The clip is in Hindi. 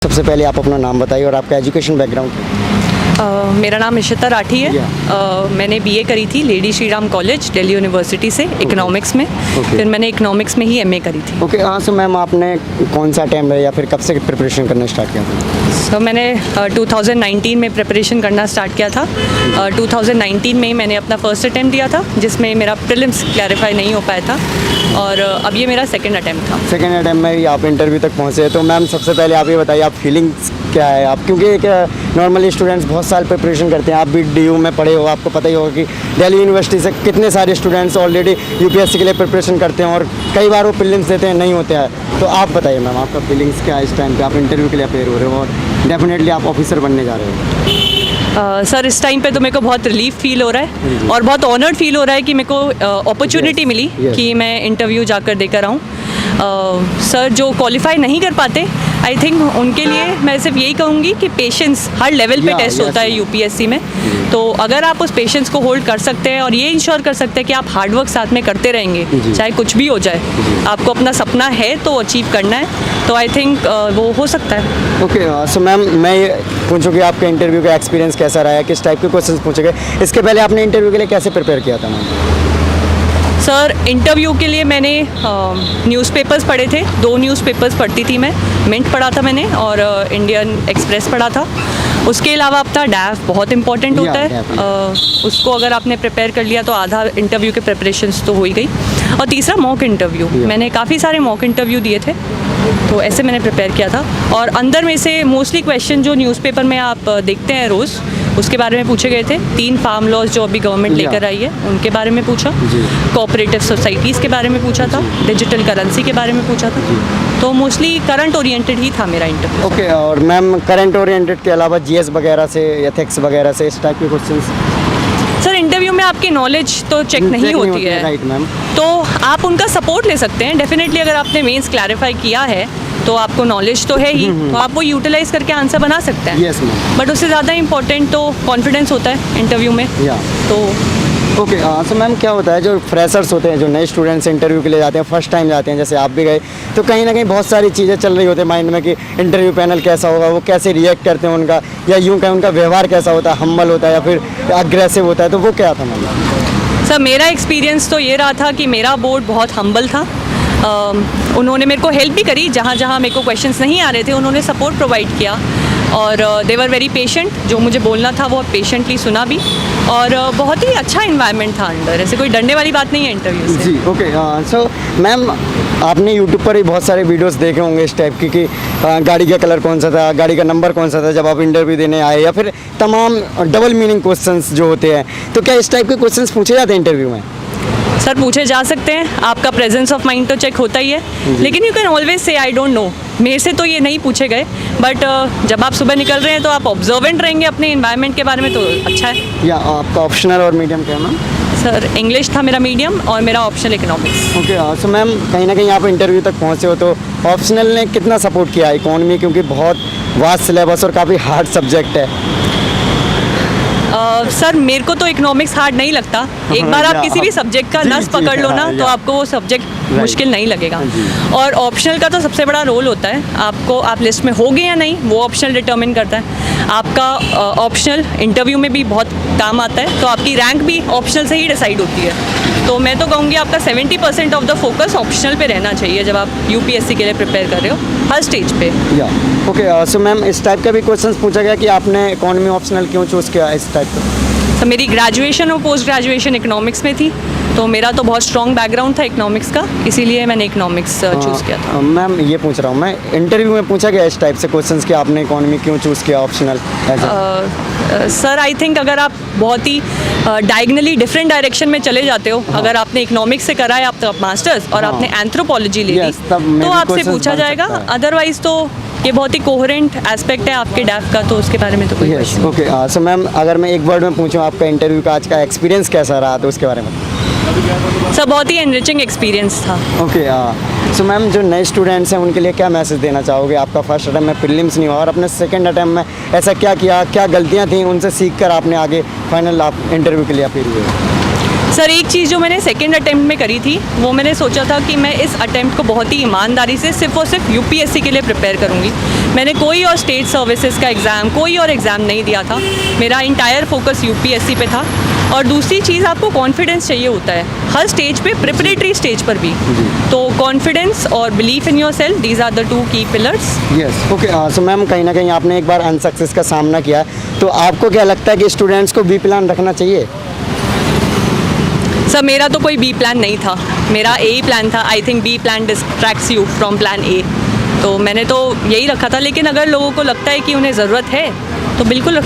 सबसे पहले आप अपना नाम बताइए और आपका एजुकेशन बैकग्राउंड क्या है? मेरा नाम इशिता राठी है। मैंने बीए करी थी lady Shri Ram college Delhi university से इकोनॉमिक्स में। फिर मैंने इकोनॉमिक्स में ही एमए करी थी। ओके, हाँ। सो मैम, आपने कौन सा टाइम है या फिर कब से प्रिपरेशन करना स्टार्ट किया था? सो मैंने 2019 में प्रिपरेशन करना स्टार्ट किया था। 2019 में मैंने अपना फर्स्ट अटैम्प्ट दिया था जिसमें मेरा प्रीलिम्स क्लैरिफाई नहीं हो पाया था और अब ये मेरा सेकंड अटैम्प्ट था। सेकंड अटैम्प्ट में ही आप इंटरव्यू तक पहुँचे। तो मैम, सबसे पहले आप ये बताइए, आप फीलिंग्स क्या है आप, क्योंकि एक नॉर्मली स्टूडेंट्स बहुत साल प्रिपरेशन करते हैं। आप भी डीयू में पढ़े हो, आपको पता ही होगा कि दिल्ली यूनिवर्सिटी से कितने सारे स्टूडेंट्स ऑलरेडी यूपीएससी के लिए प्रिपरेशन करते हैं और कई बार वो प्रीलिम्स देते हैं, नहीं होते हैं। तो आप बताइए मैम, आपका फीलिंग्स क्या है इस टाइम पे? आप इंटरव्यू के लिए अपेयर हो रहे हो और डेफिनेटली आप ऑफिसर बनने जा रहे हो। सर, इस टाइम पे तो मेरे को बहुत रिलीफ फील हो रहा है और बहुत ऑनर्ड फील हो रहा है कि मेरे को अपॉर्चुनिटी मिली कि मैं इंटरव्यू जाकर देकर आऊँ। सर, जो क्वालिफाई नहीं कर पाते, आई थिंक उनके लिए मैं सिर्फ यही कहूँगी कि पेशेंस हर लेवल पे टेस्ट होता है यूपीएससी में। तो अगर आप उस पेशेंस को होल्ड कर सकते हैं और ये इंश्योर कर सकते हैं कि आप हार्डवर्क साथ में करते रहेंगे, चाहे कुछ भी हो जाए, आपको अपना सपना है तो अचीव करना है, तो आई थिंक वो हो सकता है। ओके, सो मैम, मैं ये पूछूँ कि आपका इंटरव्यू का एक्सपीरियंस कैसा रहा है, किस टाइप के क्वेश्चन पूछे गए? इसके पहले आपने इंटरव्यू के लिए कैसे प्रिपेयर किया था मैम? सर, इंटरव्यू के लिए मैंने न्यूज़पेपर्स पढ़े थे। 2 न्यूज़पेपर्स पढ़ती थी मैं। मिंट पढ़ा था मैंने और इंडियन एक्सप्रेस पढ़ा था। उसके अलावा अपना डैफ बहुत इंपॉर्टेंट होता है। उसको अगर आपने प्रिपेयर कर लिया तो आधा इंटरव्यू के प्रिपरेशंस तो हो ही गई। और तीसरा मॉक इंटरव्यू, मैंने काफ़ी सारे मॉक इंटरव्यू दिए थे, तो ऐसे मैंने प्रिपेयर किया था। और अंदर में से मोस्टली क्वेश्चन जो न्यूज़पेपर में आप देखते हैं रोज़, उसके बारे में पूछे गए थे। 3 फार्म लॉज जो अभी गवर्नमेंट लेकर आई है उनके बारे में पूछा, कोऑपरेटिव सोसाइटीज़ के बारे में पूछा था, डिजिटल करेंसी के बारे में पूछा था। तो मोस्टली करंट ओरिएंटेड ही था मेरा इंटरव्यू। ओके, और मैम, करंट ओरिएंटेड के अलावा जीएस वगैरह से, एथिक्स वगैरह से, इस टाइप के क्वेश्चंस? सर, इंटरव्यू में आपकी नॉलेज तो चेक नहीं होती है, राइट मैम। तो आप उनका सपोर्ट ले सकते हैं। डेफिनेटली अगर आपने मेंस क्लैरिफाई किया है तो आपको नॉलेज तो है ही, तो आप वो यूटिलाइज करके आंसर बना सकते हैं। Yes ma'am. बट उससे ज़्यादा इंपॉर्टेंट तो कॉन्फिडेंस होता है इंटरव्यू में। तो ओके, सो मैम, क्या होता है जो फ्रेशर्स होते हैं, जो नए स्टूडेंट्स इंटरव्यू के लिए जाते हैं, फर्स्ट टाइम जाते हैं, जैसे आप भी गए, तो कहीं ना कहीं बहुत सारी चीज़ें चल रही होती है माइंड में कि इंटरव्यू पैनल कैसा होगा, वो कैसे रिएक्ट करते हैं उनका, या यूँ कहें उनका व्यवहार कैसा होता है, हम्बल होता है या फिर अग्रेसिव होता है, तो वो क्या था मैम? सर, मेरा एक्सपीरियंस तो ये रहा था कि मेरा बोर्ड बहुत हम्बल था। उन्होंने मेरे को हेल्प भी करी, जहाँ जहाँ मेरे को क्वेश्चंस नहीं आ रहे थे उन्होंने सपोर्ट प्रोवाइड किया और दे वर वेरी पेशेंट। जो मुझे बोलना था वो पेशेंटली सुना भी और बहुत ही अच्छा इन्वायरमेंट था अंदर। ऐसे कोई डरने वाली बात नहीं है इंटरव्यू से। जी, ओके। सो मैम, आपने यूट्यूब पर ही बहुत सारे वीडियोस देखे होंगे इस टाइप की कि गाड़ी का कलर कौन सा था, गाड़ी का नंबर कौन सा था जब आप इंटरव्यू देने आए, या फिर तमाम डबल मीनिंग क्वेश्चंस जो होते हैं, तो क्या इस टाइप के क्वेश्चंस पूछे जाते हैं इंटरव्यू में? सर, पूछे जा सकते हैं। आपका प्रेजेंस ऑफ माइंड तो चेक होता ही है, लेकिन you can always say I don't know. मेरे से तो ये नहीं पूछे गए, बट जब आप सुबह निकल रहे हैं तो आप ऑब्जर्वेंट रहेंगे अपने इन्वायरमेंट के बारे में, तो अच्छा है। या आपका ऑप्शनल और मीडियम क्या है मैम? सर, इंग्लिश था मेरा मीडियम और मेरा optional economics. Okay, so ma'am, कहीं ना कहीं आप इंटरव्यू तक पहुँचे हो, तो ऑप्शनल ने कितना सपोर्ट किया इकोनॉमी, क्योंकि बहुत वास्ट सिलेबस और काफ़ी हार्ड सब्जेक्ट है? सर, मेरे को तो इकोनॉमिक्स हार्ड नहीं लगता। एक बार आप किसी भी सब्जेक्ट का नस पकड़ लो ना, तो आपको वो सब्जेक्ट मुश्किल नहीं लगेगा। और ऑप्शनल का तो सबसे बड़ा रोल होता है, आपको आप लिस्ट में होगे या नहीं वो ऑप्शनल डिटर्मिन करता है। आपका ऑप्शनल इंटरव्यू में भी बहुत काम आता है, तो आपकी रैंक भी ऑप्शनल से ही डिसाइड होती है। तो मैं तो कहूँगी आपका 70% ऑफ द फोकस ऑप्शनल पे रहना चाहिए जब आप यूपीएससी के लिए प्रिपेयर कर रहे हो हर स्टेज पे। या ओके, सो मैम, इस टाइप का भी क्वेश्चंस पूछा गया कि आपने इकोनॉमी ऑप्शनल क्यों चूज़ किया इस टाइप का? तो मेरी ग्रेजुएशन और पोस्ट ग्रेजुएशन इकोनॉमिक्स में थी, तो मेरा तो बहुत स्ट्रॉन्ग बैकग्राउंड था इकोनॉमिक्स का, इसीलिए मैंने इकोनॉमिक्स चूज़ किया था। मैम, ये पूछ रहा हूँ मैं, इंटरव्यू में पूछा गया इस टाइप से क्वेश्चंस कि आपने इकोनॉमी क्यों चूज़ किया ऑप्शनल? सर, आई थिंक अगर आप बहुत ही डायगनली डिफरेंट डायरेक्शन में चले जाते हो, अगर आपने इकोनॉमिक्स से करा है आपका मास्टर्स और आपने एंथ्रोपोलॉजी ले ली, तो आपसे पूछा जाएगा। अदरवाइज तो ये बहुत ही कोहेरेंट एस्पेक्ट है आपके डैफ का, तो उसके बारे में तो कोई क्वेश्चन। ओके, सो मैम, अगर मैं एक वर्ड में पूछूं आपका इंटरव्यू का आज का एक्सपीरियंस कैसा रहा, तो उसके बारे में? सर, बहुत ही एनरिचिंग एक्सपीरियंस था। ओके, सो मैम, जो नए स्टूडेंट्स हैं उनके लिए क्या मैसेज देना चाहोगे? आपका फर्स्ट अटैम्प्ट में प्रीलिम्स नहीं हुआ और अपने सेकंड अटैम्प्ट में ऐसा क्या किया, क्या गलतियाँ थी, उनसे सीख कर आपने आगे फाइनल आप इंटरव्यू के लिए अपील हुए? सर एक चीज़ जो मैंने सेकेंड अटेम्प्ट में करी थी वो मैंने सोचा था कि मैं इस अटेम्प्ट को बहुत ही ईमानदारी से सिर्फ और सिर्फ यूपीएससी के लिए प्रिपेयर करूँगी। मैंने कोई और स्टेट सर्विसेज का एग्ज़ाम, कोई और एग्ज़ाम नहीं दिया था। मेरा इंटायर फोकस यूपीएससी पे था। और दूसरी चीज़, आपको कॉन्फिडेंस चाहिए होता है हर स्टेज पे, प्रिपरेटरी स्टेज पर भी। तो कॉन्फिडेंस और belief in yourself, these are the 2 key pillars. Yes okay. So ma'am कहीं ना कहीं आपने एक बार अनसक्सेस का सामना किया, तो आपको क्या लगता है कि स्टूडेंट्स को बी प्लान रखना चाहिए? सर मेरा तो कोई बी प्लान नहीं था, मेरा ए ही प्लान था। I think B plan distracts you from plan A. तो मैंने तो यही रखा था, लेकिन अगर लोगों को लगता है कि उन्हें ज़रूरत है तो बिल्कुल